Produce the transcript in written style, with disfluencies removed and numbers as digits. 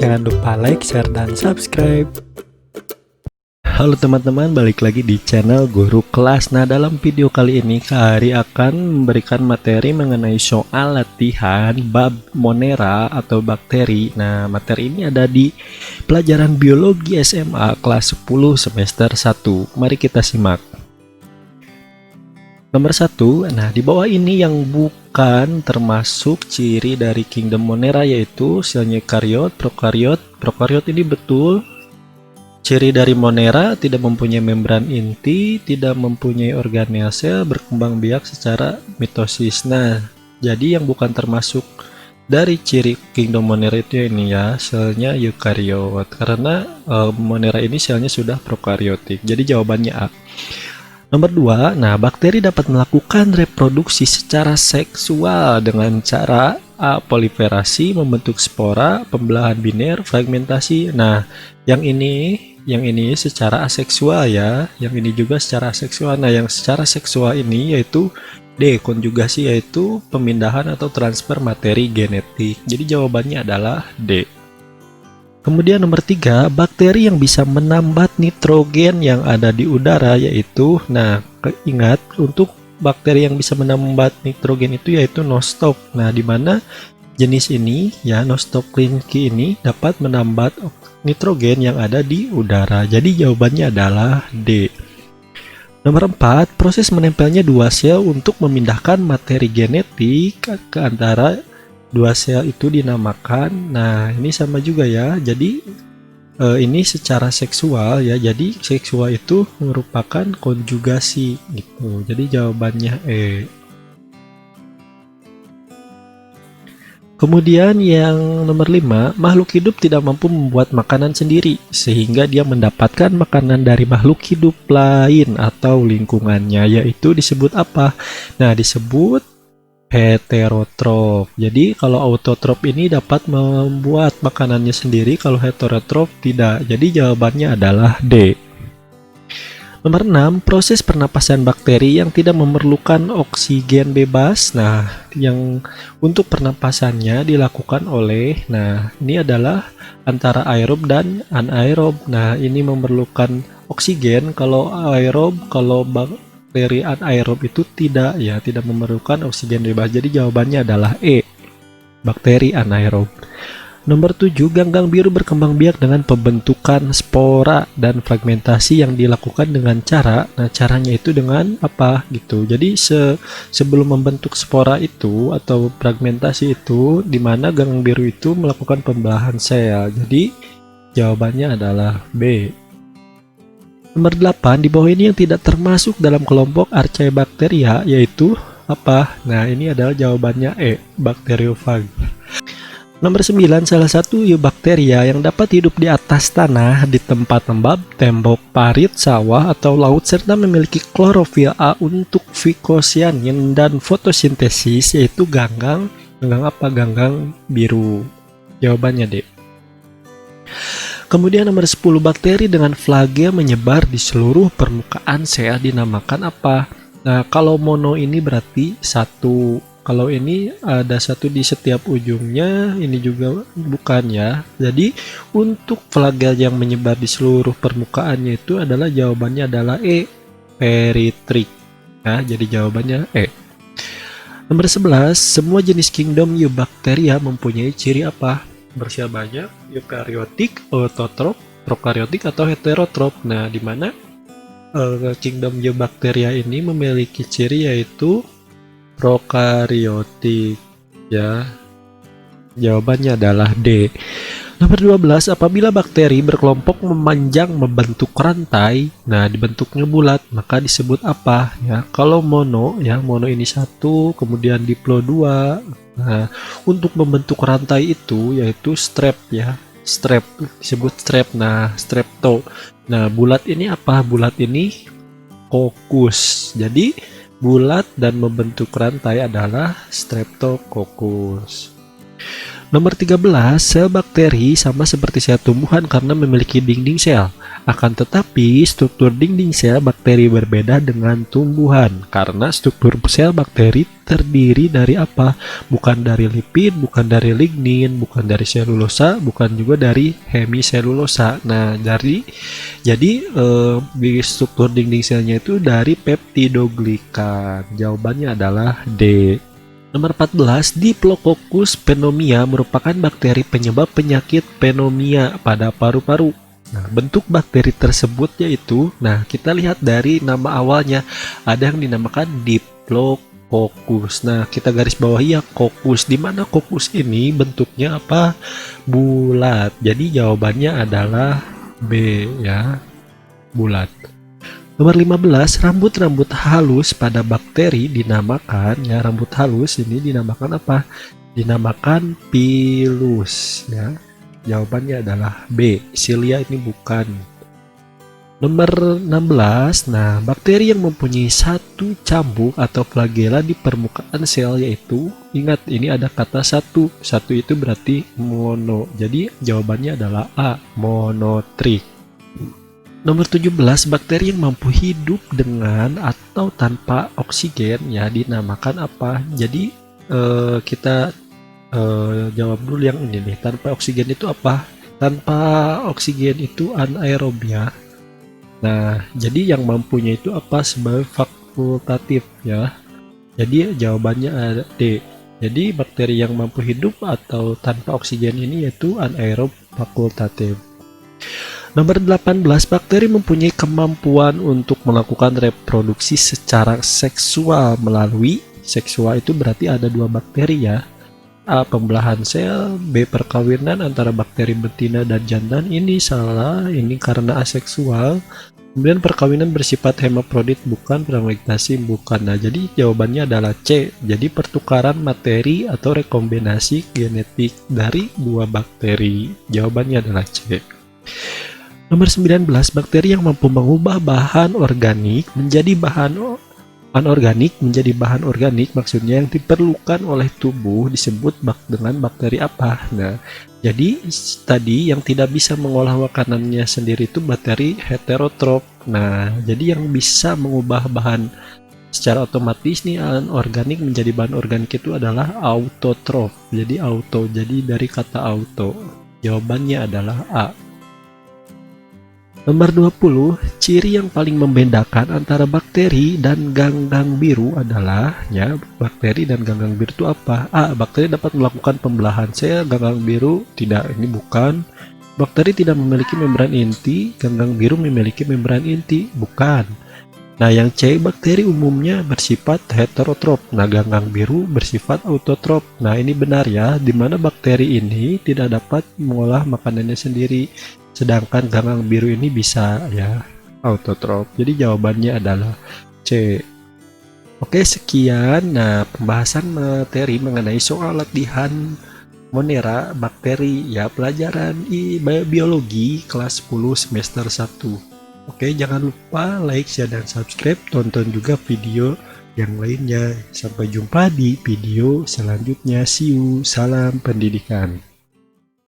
jangan lupa like, share, dan subscribe. Halo teman-teman, balik lagi di channel Guru Kelas. Nah, dalam video kali ini Kak Ari akan memberikan materi mengenai soal latihan bab Monera atau bakteri. Nah, materi ini ada di pelajaran biologi SMA kelas 10 semester 1. Mari kita simak. Nomor 1, nah di bawah ini yang bukan termasuk ciri dari kingdom Monera yaitu selnya eukaryot, prokariot. Prokariot ini betul. Ciri dari Monera tidak mempunyai membran inti, tidak mempunyai organel sel, berkembang biak secara mitosis. Nah, jadi yang bukan termasuk dari ciri kingdom Monera itu ini ya, selnya eukaryot. Karena Monera ini selnya sudah prokaryotik. Jadi jawabannya A. Nomor 2, nah bakteri dapat melakukan reproduksi secara seksual dengan cara A. Proliferasi, membentuk spora, pembelahan biner, fragmentasi. Nah, yang ini secara aseksual ya, yang ini juga secara aseksual. Nah, yang secara seksual ini yaitu D. Konjugasi, yaitu pemindahan atau transfer materi genetik. Jadi jawabannya adalah D. Kemudian nomor 3, bakteri yang bisa menambat nitrogen yang ada di udara yaitu, nah ingat untuk bakteri yang bisa menambat nitrogen itu yaitu Nostoc. Nah, di mana jenis ini ya Nostoc cliniki ini dapat menambat nitrogen yang ada di udara. Jadi jawabannya adalah D. Nomor 4, proses menempelnya dua sel untuk memindahkan materi genetik ke antara dua sel itu dinamakan, nah ini sama juga ya, jadi ini secara seksual ya, jadi seksual itu merupakan konjugasi gitu, jadi jawabannya E. Kemudian yang nomor 5, makhluk hidup tidak mampu membuat makanan sendiri sehingga dia mendapatkan makanan dari makhluk hidup lain atau lingkungannya, yaitu disebut apa? Nah, disebut heterotrof. Jadi kalau autotrof ini dapat membuat makanannya sendiri, kalau heterotrof tidak. Jadi jawabannya adalah D. Nomor 6, proses pernapasan bakteri yang tidak memerlukan oksigen bebas. Nah, yang untuk pernapasannya dilakukan oleh, nah ini adalah antara aerob dan anaerob. Nah, ini memerlukan oksigen, kalau aerob, kalau bakteri anaerob itu tidak ya, tidak memerlukan oksigen bebas. Jadi jawabannya adalah E, bakteri anaerob. Nomor 7, ganggang biru berkembang biak dengan pembentukan spora dan fragmentasi yang dilakukan dengan cara, nah caranya itu dengan apa gitu. Jadi sebelum membentuk spora itu atau fragmentasi itu, di mana ganggang biru itu melakukan pembelahan sel. Jadi jawabannya adalah B. Nomor 8, di bawah ini yang tidak termasuk dalam kelompok Archaebacteria yaitu apa? Nah, ini adalah jawabannya E, bakteriofag. Nomor 9, salah satu eubakteria yang dapat hidup di atas tanah, di tempat lembab, tembok, parit, sawah, atau laut, serta memiliki klorofil A untuk fikosianin dan fotosintesis, yaitu ganggang apa? Ganggang biru. Jawabannya D. Kemudian nomor 10, bakteri dengan flagel menyebar di seluruh permukaan sel dinamakan apa? Nah, kalau mono ini berarti satu. Kalau ini ada satu di setiap ujungnya, ini juga bukan ya. Jadi untuk flagel yang menyebar di seluruh permukaannya itu adalah jawabannya adalah E, peritrik. Nah, jadi jawabannya E. Nomor 11, semua jenis kingdom eubakteria mempunyai ciri apa? Bersel banyak, eukaryotik, autotrof, prokaryotik, atau heterotrof. Nah, di mana kingdom eubakteria ini memiliki ciri yaitu prokaryotik ya. Jawabannya adalah D. Nomor 12, apabila bakteri berkelompok memanjang membentuk rantai, nah dibentuknya bulat, maka disebut apa ya? Kalau mono ya, mono ini satu, kemudian diplo 2. Nah, untuk membentuk rantai itu yaitu strep ya. Strep disebut strep. Nah, strepto. Nah, bulat ini apa? Bulat ini kokus. Jadi bulat dan membentuk rantai adalah streptococcus. Nomor 13, sel bakteri sama seperti sel tumbuhan karena memiliki dinding sel. Akan tetapi, struktur dinding sel bakteri berbeda dengan tumbuhan. Karena struktur sel bakteri terdiri dari apa? Bukan dari lipid, bukan dari lignin, bukan dari selulosa, bukan juga dari hemiselulosa. Nah, jadi di struktur dinding selnya itu dari peptidoglikan. Jawabannya adalah D. Nomor 14, Diplococus pneumia merupakan bakteri penyebab penyakit pneumonia pada paru-paru. Nah, bentuk bakteri tersebut yaitu, kita lihat dari nama awalnya, ada yang dinamakan Diplococus. Nah, kita garis bawahi ya kokus. Di mana kokus ini bentuknya apa? Bulat. Jadi jawabannya adalah B ya, bulat. Nomor 15, rambut-rambut halus pada bakteri dinamakan ya, rambut halus ini dinamakan apa? Dinamakan pilus ya. Jawabannya adalah B, silia ini bukan. Nomor 16, bakteri yang mempunyai satu cambuk atau flagela di permukaan sel yaitu, ingat ini ada kata satu itu berarti mono. Jadi jawabannya adalah A, monotrik. Nomor 17, bakteri yang mampu hidup dengan atau tanpa oksigen ya dinamakan apa? Jadi kita jawab dulu yang ini nih. Tanpa oksigen itu apa? Tanpa oksigen itu anaerob ya. Nah, jadi yang mampunya itu apa? Sebagai fakultatif ya. Jadi jawabannya ada D. Jadi bakteri yang mampu hidup atau tanpa oksigen ini yaitu anaerob fakultatif. Nomor 18, bakteri mempunyai kemampuan untuk melakukan reproduksi secara seksual melalui, seksual itu berarti ada dua bakteri ya. A, pembelahan sel, B, perkawinan antara bakteri betina dan jantan. Ini salah, ini karena aseksual. Kemudian perkawinan bersifat hemaprodit bukan, fragmentasi bukan. Nah, jadi jawabannya adalah C. Jadi pertukaran materi atau rekombinasi genetik dari dua bakteri. Jawabannya adalah C. Nomor 19, bakteri yang mampu mengubah bahan organik menjadi bahan organik, maksudnya yang diperlukan oleh tubuh disebut dengan bakteri apa? Nah, jadi tadi yang tidak bisa mengolah makanannya sendiri itu bakteri heterotrof. Nah, jadi yang bisa mengubah bahan secara otomatis nih anorganik menjadi bahan organik itu adalah autotrof. Jadi auto, jadi dari kata auto. Jawabannya adalah A. Nomor 20, ciri yang paling membedakan antara bakteri dan ganggang biru adalah ya, bakteri dan ganggang biru itu apa? A, bakteri dapat melakukan pembelahan sel, ganggang biru tidak, ini bukan. Bakteri tidak memiliki membran inti, ganggang biru memiliki membran inti, bukan. Nah, yang C, bakteri umumnya bersifat heterotrof. Nah, ganggang biru bersifat autotrof. Nah, ini benar ya, di mana bakteri ini tidak dapat mengolah makanannya sendiri. Sedangkan ganggang biru ini bisa ya autotrof. Jadi jawabannya adalah C. Oke, sekian pembahasan materi mengenai soal latihan Monera bakteri ya, pelajaran biologi kelas 10 semester 1. Oke, jangan lupa like, share, dan subscribe. Tonton juga video yang lainnya. Sampai jumpa di video selanjutnya. See you. Salam pendidikan.